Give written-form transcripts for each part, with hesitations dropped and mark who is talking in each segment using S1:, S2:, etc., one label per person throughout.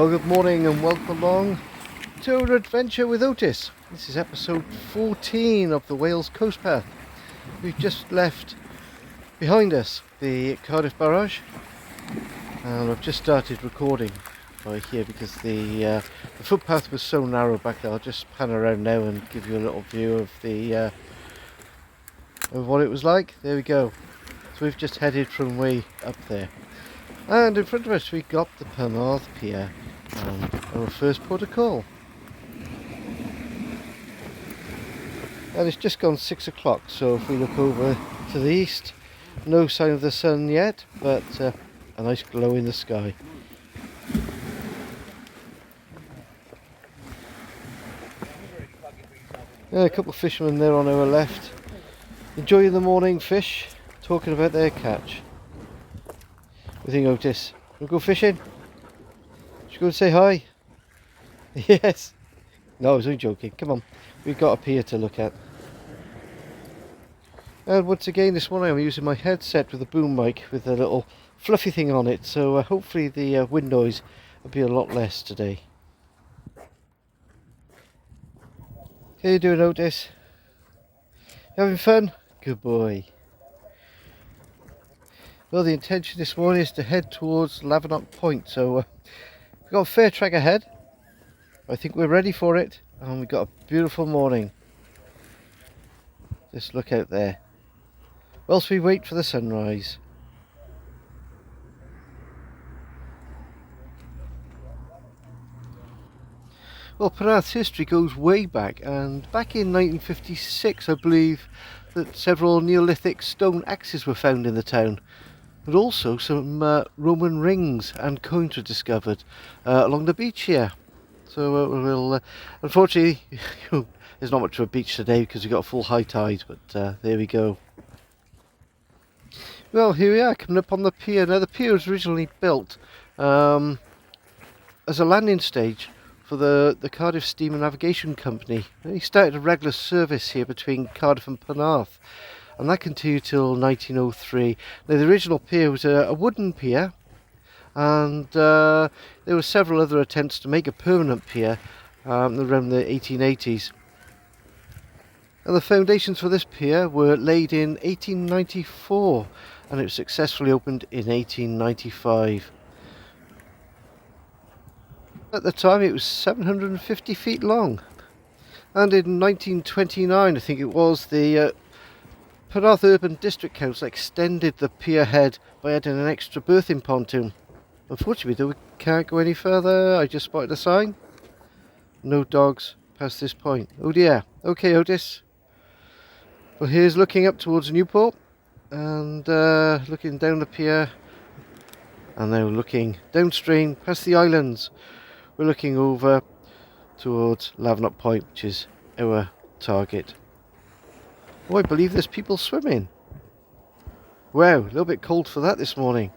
S1: Well, good morning and welcome along to our adventure with Otis. This is episode 14 of the Wales Coast Path. We've just left behind us the Cardiff Barrage, and I've just started recording right here because the footpath was so narrow back there. I'll just pan around now and give you a little view of the of what it was like. There we go. So we've just headed from way up there, and in front of us we got the Panath Pier and our first port of call. And it's just gone 6 o'clock, so if we look over to the east, no sign of the sun yet, but a nice glow in the sky. Yeah, a couple of fishermen there on our left, enjoying the morning fish, talking about their catch. What do you think, Otis? We'll go fishing? Should we go and say hi? Yes. No, I was only joking. Come on. We've got a pier to look at. And once again this morning I'm using my headset with a boom mic with a little fluffy thing on it, so hopefully the wind noise will be a lot less today. How you doing, Otis? You having fun? Good boy. Well, the intention this morning is to head towards Lavernock Point, so we've got a fair trek ahead. I think we're ready for it, and we've got a beautiful morning. Just look out there, whilst we wait for the sunrise. Well, Panath's history goes way back, and back in 1956 I believe that several Neolithic stone axes were found in the town, but also some Roman rings and coins were discovered along the beach here. So we'll unfortunately there's not much of a beach today because we've got a full high tide, but there we go. Well, here we are coming up on the pier. Now the pier was originally built as a landing stage for the Cardiff Steam and Navigation Company. They started a regular service here between Cardiff and Panath, and that continued till 1903. Now the original pier was a wooden pier, and there were several other attempts to make a permanent pier around the 1880s. And the foundations for this pier were laid in 1894, and it was successfully opened in 1895. At the time it was 750 feet long, and in 1929 I think it was, the Penarth Urban District Council extended the pier head by adding an extra berthing pontoon. Unfortunately though, we can't go any further. I just spotted a sign. No dogs past this point. Oh dear. Okay, Otis. Well, here's looking up towards Newport, and looking down the pier, and now looking downstream past the islands. We're looking over towards Lavernock Point, which is our target. Oh, I believe there's people swimming. Wow, a little bit cold for that this morning.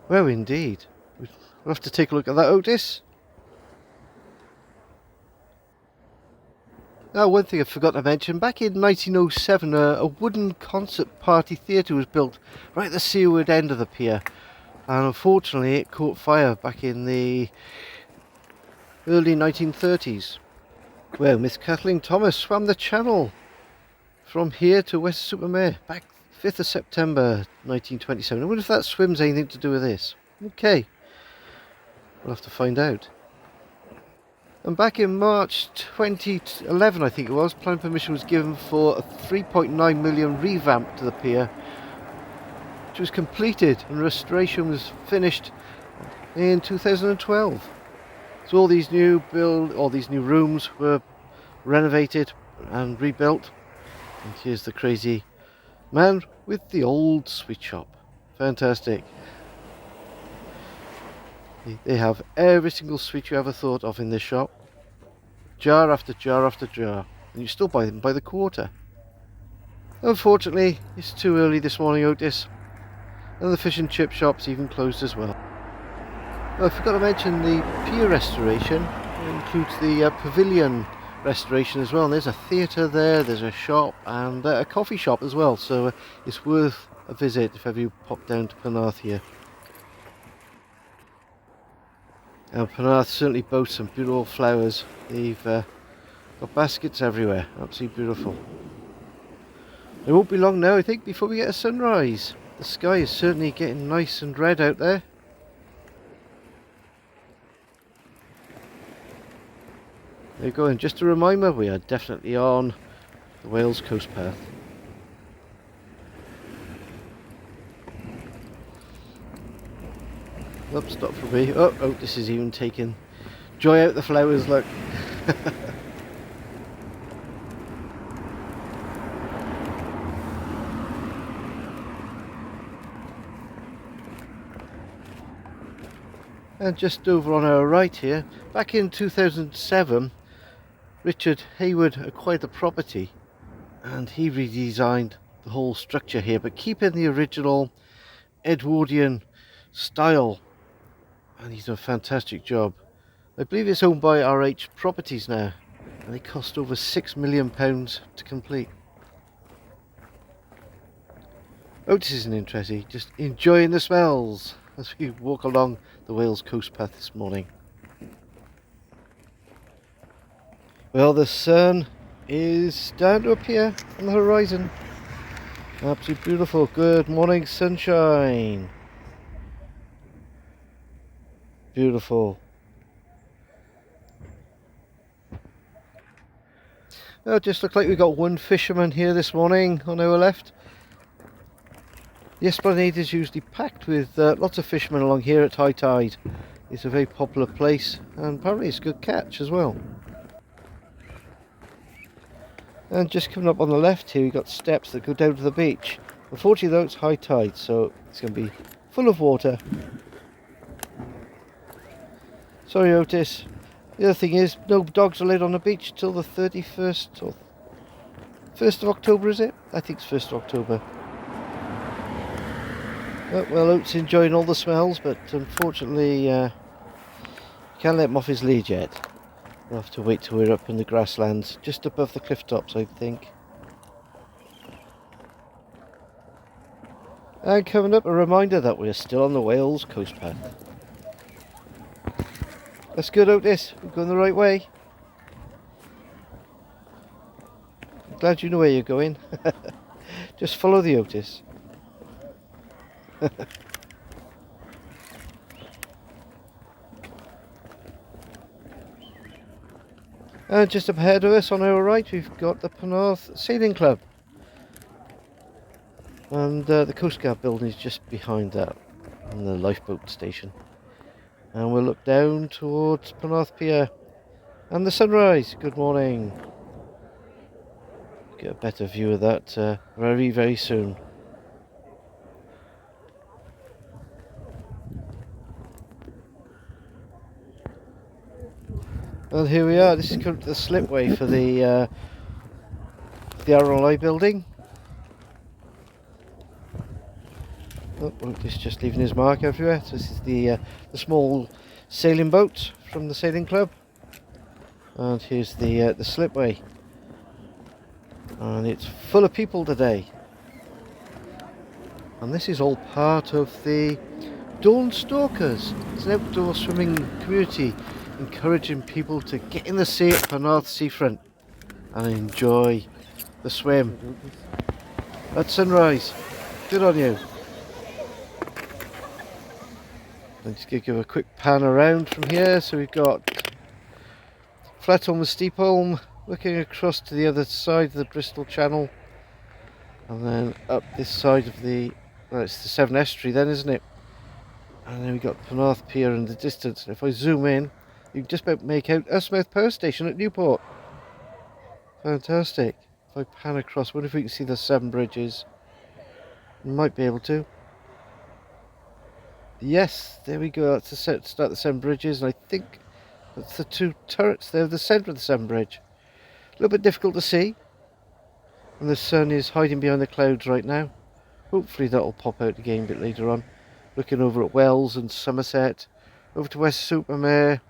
S1: Wow, indeed. We'll have to take a look at that, Otis. Now, one thing I forgot to mention, back in 1907 a wooden concert party theatre was built right at the seaward end of the pier, and unfortunately it caught fire back in the early 1930s. Well, Miss Kathleen Thomas swam the channel from here to West-super-Mare back 5th of September 1927. I wonder if that swim's anything to do with this. Okay, we'll have to find out. And back in March 2011, I think it was, planning permission was given for a 3.9 million revamp to the pier, which was completed, and restoration was finished in 2012. So all these new rooms were renovated and rebuilt. And here's the crazy man with the old sweet shop. Fantastic. They have every single sweet you ever thought of in this shop. Jar after jar after jar. And you still buy them by the quarter. Unfortunately, it's too early this morning, Otis. And the fish and chip shop's even closed as well. I forgot to mention the pier restoration. It includes the pavilion restoration as well. And there's a theatre there, there's a shop, and a coffee shop as well. So it's worth a visit if ever you pop down to Panath here. And Panath certainly boasts some beautiful flowers. They've got baskets everywhere. Absolutely beautiful. It won't be long now, I think, before we get a sunrise. The sky is certainly getting nice and red out there. There you go, and just a reminder, we are definitely on the Wales coast path. Oops, stop for me. Oh, this is even taking joy out the flowers, look. And just over on our right here, back in 2007, Richard Hayward acquired the property and he redesigned the whole structure here, but keeping the original Edwardian style, and he's done a fantastic job. I believe it's owned by RH Properties now, and they cost over £6 million to complete. Otis isn't interested, just enjoying the smells as we walk along the Wales coast path this morning. Well, the sun is starting to appear on the horizon. Absolutely beautiful. Good morning, sunshine. Beautiful. Well, it just looks like we've got one fisherman here this morning on our left. The esplanade is usually packed with lots of fishermen along here at high tide. It's a very popular place and apparently it's a good catch as well. And just coming up on the left here, we've got steps that go down to the beach. Unfortunately though, it's high tide, so it's going to be full of water. Sorry Otis. The other thing is, no dogs are allowed on the beach till the 31st or 1st of October, is it? I think it's 1st of October. Well, Otis enjoying all the smells, but unfortunately can't let him off his lead yet. We'll have to wait till we're up in the grasslands, just above the cliff tops, I think. And coming up, a reminder that we're still on the Wales coast path. That's good, Otis. We're going the right way. I'm glad you know where you're going. Just follow the Otis. And just up ahead of us on our right, we've got the Penarth Sailing Club. And the Coast Guard building is just behind that, and the lifeboat station. And we'll look down towards Panath Pier and the sunrise. Good morning. Get a better view of that very, very soon. And here we are. This is the slipway for the RLI building. Oh, Otis just leaving his mark everywhere. So this is the small sailing boat from the sailing club, and here's the slipway, and it's full of people today. And this is all part of the Dawn Stalkers. It's an outdoor swimming community encouraging people to get in the sea at Penarth seafront and enjoy the swim at sunrise. Good on you. I'm just going to give a quick pan around from here. So we've got Flatholm and Steepholm looking across to the other side of the Bristol Channel, and then up this side of the, well, it's the Severn Estuary then, isn't it? And then we've got Penarth Pier in the distance. And if I zoom in, you can just about make out Usk Vale Power Station at Newport. Fantastic. If I pan across, I wonder if we can see the Severn bridges. Might be able to. Yes, there we go. That's the start the Severn bridges, and I think that's the two turrets there, the centre of the Severn bridge. A little bit difficult to see, and the sun is hiding behind the clouds right now. Hopefully that'll pop out again a bit later on. Looking over at Wells and Somerset, over to West-super-Mare.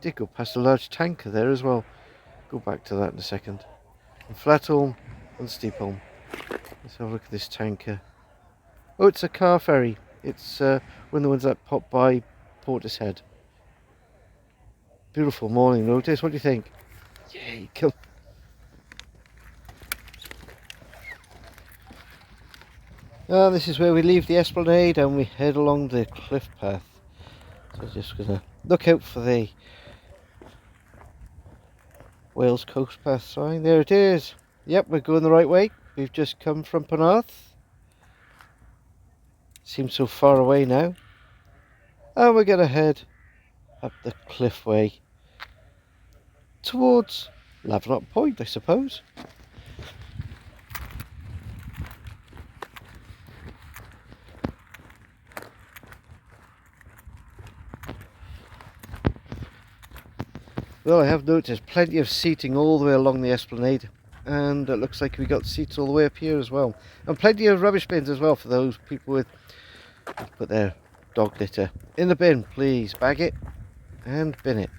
S1: Did go past a large tanker there as well. Go back to that in a second. And Flatholm and Steepholm. Let's have a look at this tanker. Oh, it's a car ferry. It's one of the ones that pop by Portishead. Beautiful morning, Otis. What do you think? Yay, come. This is where we leave the esplanade and we head along the cliff path. So just gonna look out for the Wales Coast Path sign. There it is. Yep, we're going the right way. We've just come from Panath. Seems so far away now. And we're gonna head up the cliffway towards Lavernock Point, I suppose. Well, I have noticed plenty of seating all the way along the esplanade, and it looks like we got seats all the way up here as well, and plenty of rubbish bins as well for those people with put their dog litter in the bin. Please bag it and bin it.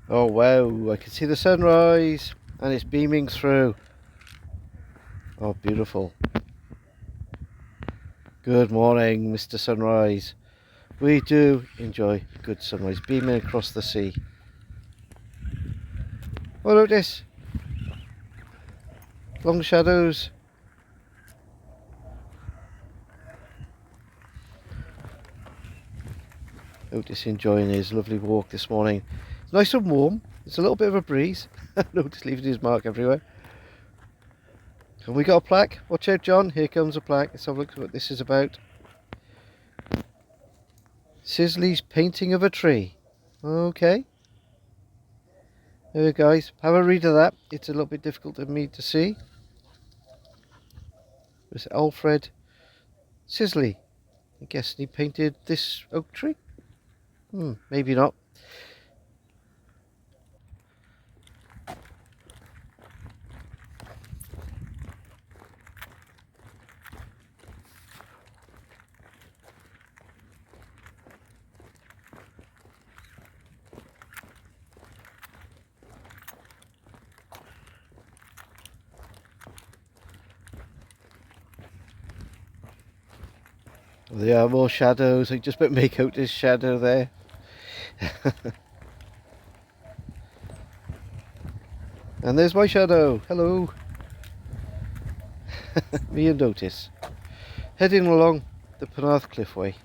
S1: Oh wow, I can see the sunrise and it's beaming through. Oh, beautiful. Good morning, Mr. Sunrise. We do enjoy a good sunrise beaming across the sea. Oh, look at this. Long shadows. Otis enjoying his lovely walk this morning. It's nice and warm. It's a little bit of a breeze. Otis leaving his mark everywhere. And we got a plaque. Watch out, John. Here comes a plaque. Let's have a look at what this is about. Sisley's painting of a tree. Okay. There we go, guys. Have a read of that. It's a little bit difficult for me to see. It's Alfred Sisley. I guess he painted this oak tree. Maybe not. There are more shadows. I just about make out this shadow there. And there's my shadow. Hello. Me and Otis. Heading along the Panath cliffway.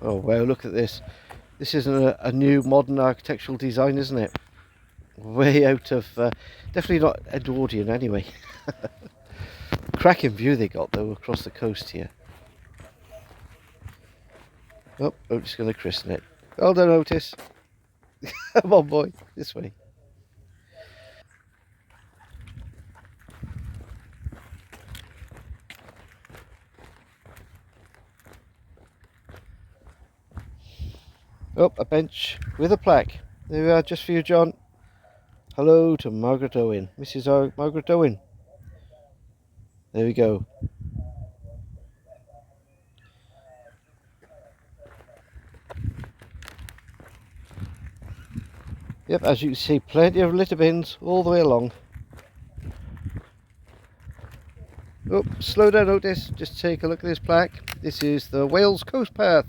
S1: Oh wow, look at this. This isn't a new modern architectural design, isn't it? Way out of, definitely not Edwardian anyway. Cracking view they got though across the coast here. Oh, Otis going to christen it. Well done, Otis. Come on, boy, this way. Oh, a bench with a plaque. There we are, just for you, John. Hello to Margaret Owen, Mrs. Margaret Owen. There we go. Yep, as you can see, plenty of litter bins all the way along. Oh, slow down, Otis. Just take a look at this plaque. This is the Wales Coast Path.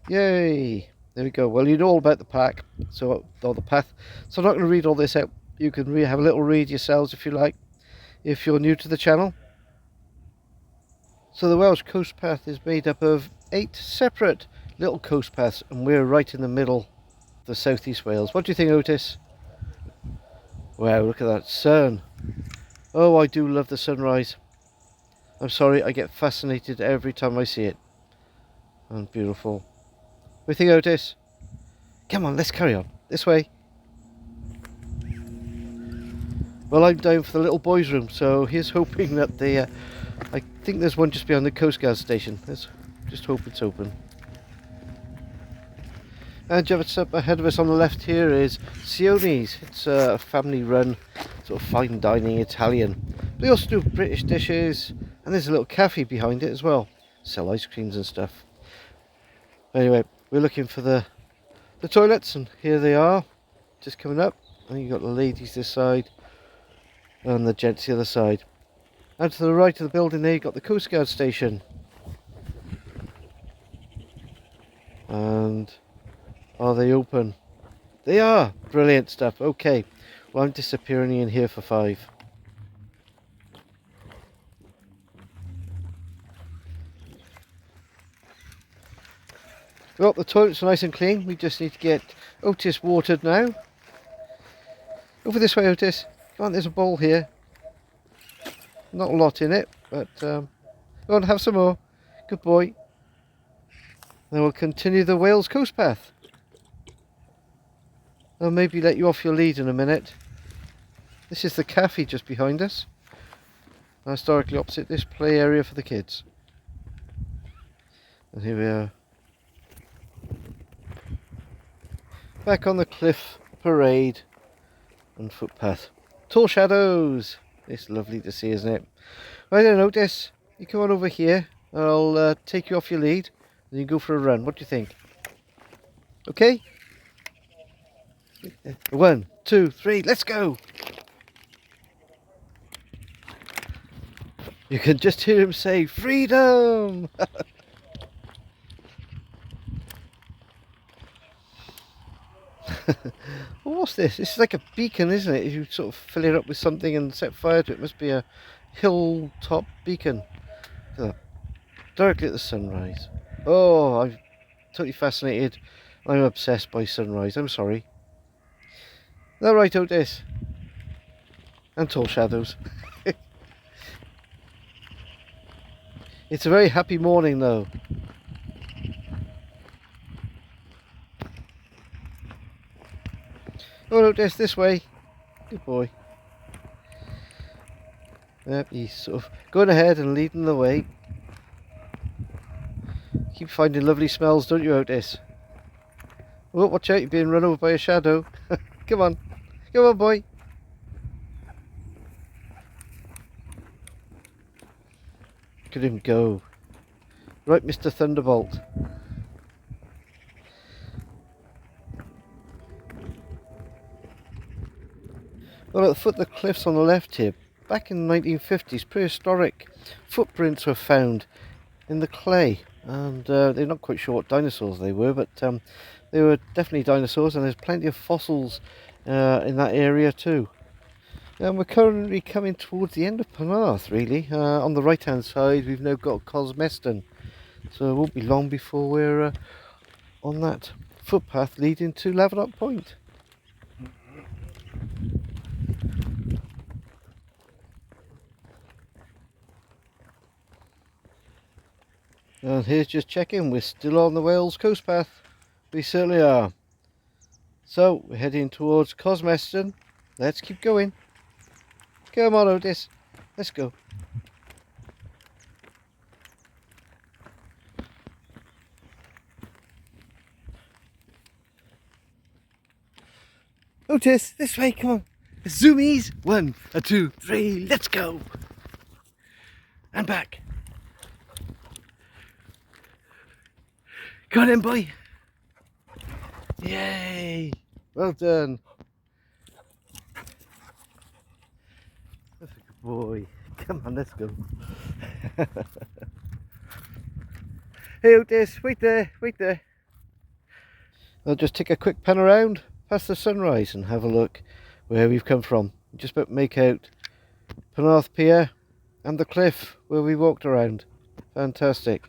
S1: Yay! There we go. Well, you know all about the path, or the path. So I'm not going to read all this out. You can have a little read yourselves if you like, if you're new to the channel. So the Welsh Coast Path is made up of 8 separate little coast paths, and we're right in the middle of the southeast Wales. What do you think, Otis? Wow, look at that sun. Oh, I do love the sunrise. I'm sorry, I get fascinated every time I see it. And beautiful. What do you think, Otis? Come on, let's carry on. This way. Well, I'm down for the little boys' room, so here's hoping that the... I think there's one just behind the Coast Guard station. Let's just hope it's open. And just up ahead of us on the left here is Sione's. It's a family-run, sort of fine dining Italian. They also do British dishes, And there's a little cafe behind it as well. Sell ice creams and stuff. Anyway, we're looking for the toilets, and here they are, just coming up. And you've got the ladies this side and the gents the other side. And to the right of the building there, you've got the Coast Guard station. And are they open? They are! Brilliant stuff. Okay, well, I'm disappearing in here for 5. Well, the toilets are nice and clean. We just need to get Otis watered now. Over this way, Otis. Come on, there's a bowl here. Not a lot in it, but go on, have some more. Good boy. Then we'll continue the Wales coast path. I'll maybe let you off your lead in a minute. This is the cafe just behind us. Historically opposite this play area for the kids. And here we are. Back on the cliff parade and footpath. Tall shadows. It's lovely to see, isn't it? Right then, Otis, you come on over here. I'll take you off your lead and you go for a run. What do you think? Okay? 1, 2, 3, let's go! You can just hear him say, freedom! Well, what's this? This is like a beacon, isn't it? If you sort of fill it up with something and set fire to it, it must be a hilltop beacon. Look at that. Directly at the sunrise. Oh, I'm totally fascinated. I'm obsessed by sunrise. I'm sorry. Is that right, Otis? And tall shadows. It's a very happy morning, though. Oh, Otis, this way. Good boy. Yep, he's sort of going ahead and leading the way. Keep finding lovely smells, don't you, Otis? Oh, watch out, you're being run over by a shadow. Come on. Come on, boy. Look at him go. Right, Mr. Thunderbolt. Well, at the foot of the cliffs on the left here, back in the 1950s, prehistoric footprints were found in the clay. And they're not quite sure what dinosaurs they were, but they were definitely dinosaurs, and there's plenty of fossils in that area too. And we're currently coming towards the end of Panath, really. On the right hand side we've now got Cosmeston, so it won't be long before we're on that footpath leading to Lavernock Point. And here's just checking, we're still on the Wales coast path. We certainly are. So we're heading towards Cosmeston. Let's keep going. Come on, Otis, let's go. Otis, this way, come on. Zoomies. 1, 2, 3, let's go. And back. Go on then, boy. Yay. Well done. That's a good boy. Come on, let's go. Hey, Otis, wait there, wait there. I'll just take a quick pan around past the sunrise and have a look where we've come from. Just about make out Panath Pier and the cliff where we walked around. Fantastic.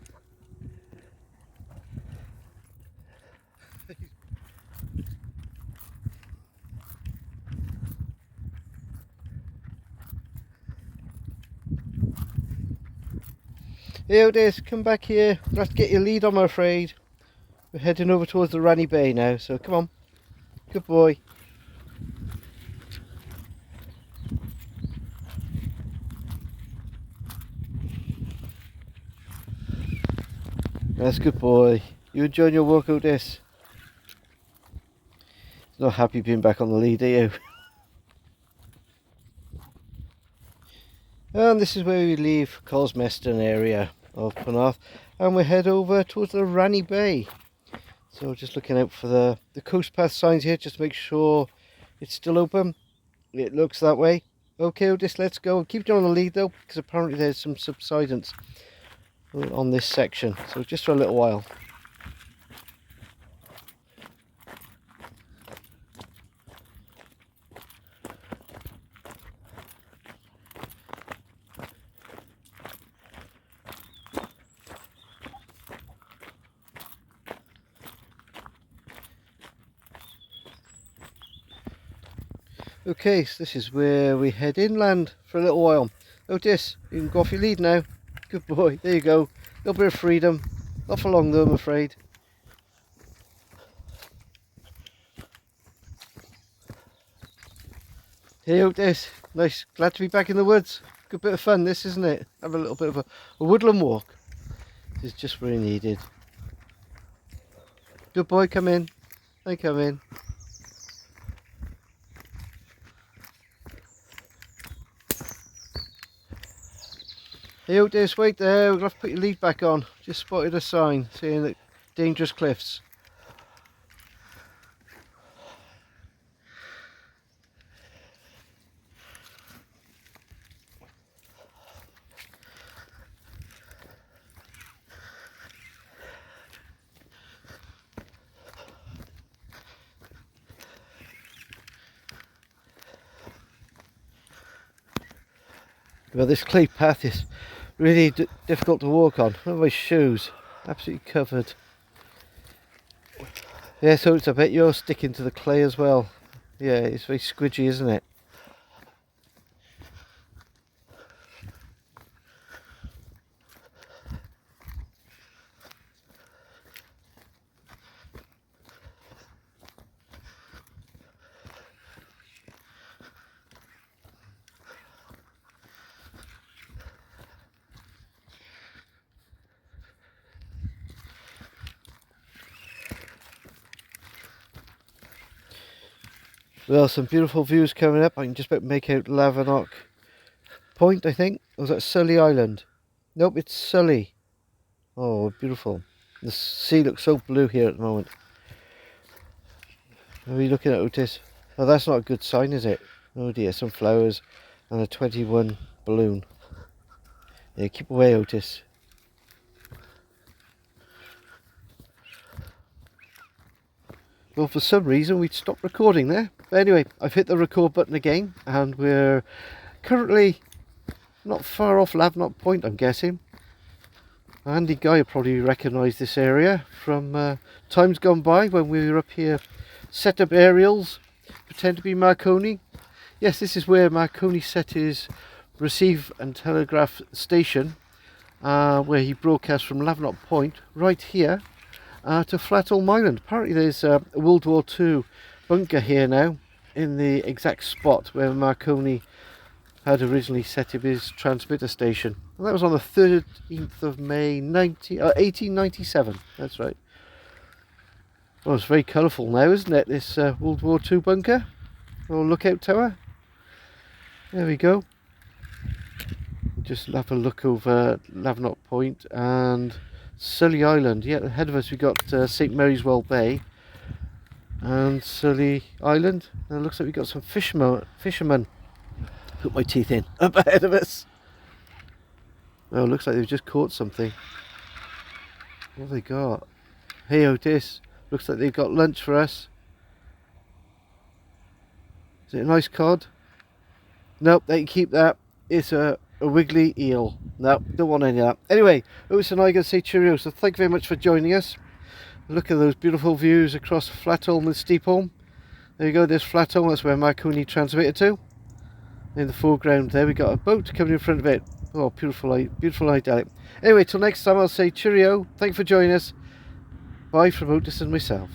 S1: Hey, Otis, come back here. You'll have to get your lead on, I'm afraid. We're heading over towards the Ranny Bay now, so come on. Good boy. That's a good boy. You enjoying your walk, Otis? Not happy being back on the lead, are you? And this is where we leave Cosmeston area of Panath, and we head over towards the Ranny Bay. So just looking out for the coast path signs here, just to make sure it's still open. It looks that way. Okay, Otis, let's go. Keep you on the lead though, because apparently there's some subsidence on this section. So just for a little while. Okay, so this is where we head inland for a little while. Otis, you can go off your lead now. Good boy, there you go. A little bit of freedom. Not for long though, I'm afraid. Hey Otis, nice, glad to be back in the woods. Good bit of fun this, isn't it? Have a little bit of a woodland walk. This is just really needed. Good boy, come in. Hey, come in. Hey Otis, wait there, we're going to have to put your lead back on. Just spotted a sign saying that dangerous cliffs. Well, this clay path is really difficult to walk on. Look at my shoes, absolutely covered. Yeah, so it's, I bet you're sticking to the clay as well. Yeah, it's very squidgy, isn't it? Well, some beautiful views coming up. I can just about make out Lavernock Point, I think. Or was that Sully Island? Nope, it's Sully. Oh, beautiful. The sea looks so blue here at the moment. What are you looking at, Otis? Oh, that's not a good sign, is it? Oh dear, some flowers and a 21 balloon. Yeah, keep away, Otis. Well, for some reason we'd stopped recording there. But anyway, I've hit the record button again, and we're currently not far off Lavernock Point, I'm guessing. Andy Guy will probably recognise this area from times gone by when we were up here, set up aerials, pretend to be Marconi. Yes, this is where Marconi set his receive and telegraph station, where he broadcast from Lavernock Point, right here. To Flatholm Island. Apparently there's a World War II bunker here now in the exact spot where Marconi had originally set up his transmitter station. And that was on the 13th of May 1897. That's right. Well, it's very colourful now, isn't it, this World War II bunker or lookout tower. There we go. Just have a look over Lavernock Point and Sully Island. Yeah, ahead of us we got St Mary's Well Bay and Sully Island, and it looks like we got some fishermen put my teeth in up ahead of us. Oh, looks like they've just caught something. What have they got? Hey Otis, looks like they've got lunch for us. Is it a nice cod? Nope, they can keep that. It's a wiggly eel. No, don't want any of that. Anyway, Otis and I are going to say cheerio, so thank you very much for joining us. Look at those beautiful views across Flatholm and Steepholm. There you go, there's Flatholm, that's where Marconi transmitted to. In the foreground there we got a boat coming in front of it. Oh, beautiful idyllic. Anyway, till next time I'll say cheerio, thank you for joining us. Bye from Otis and myself.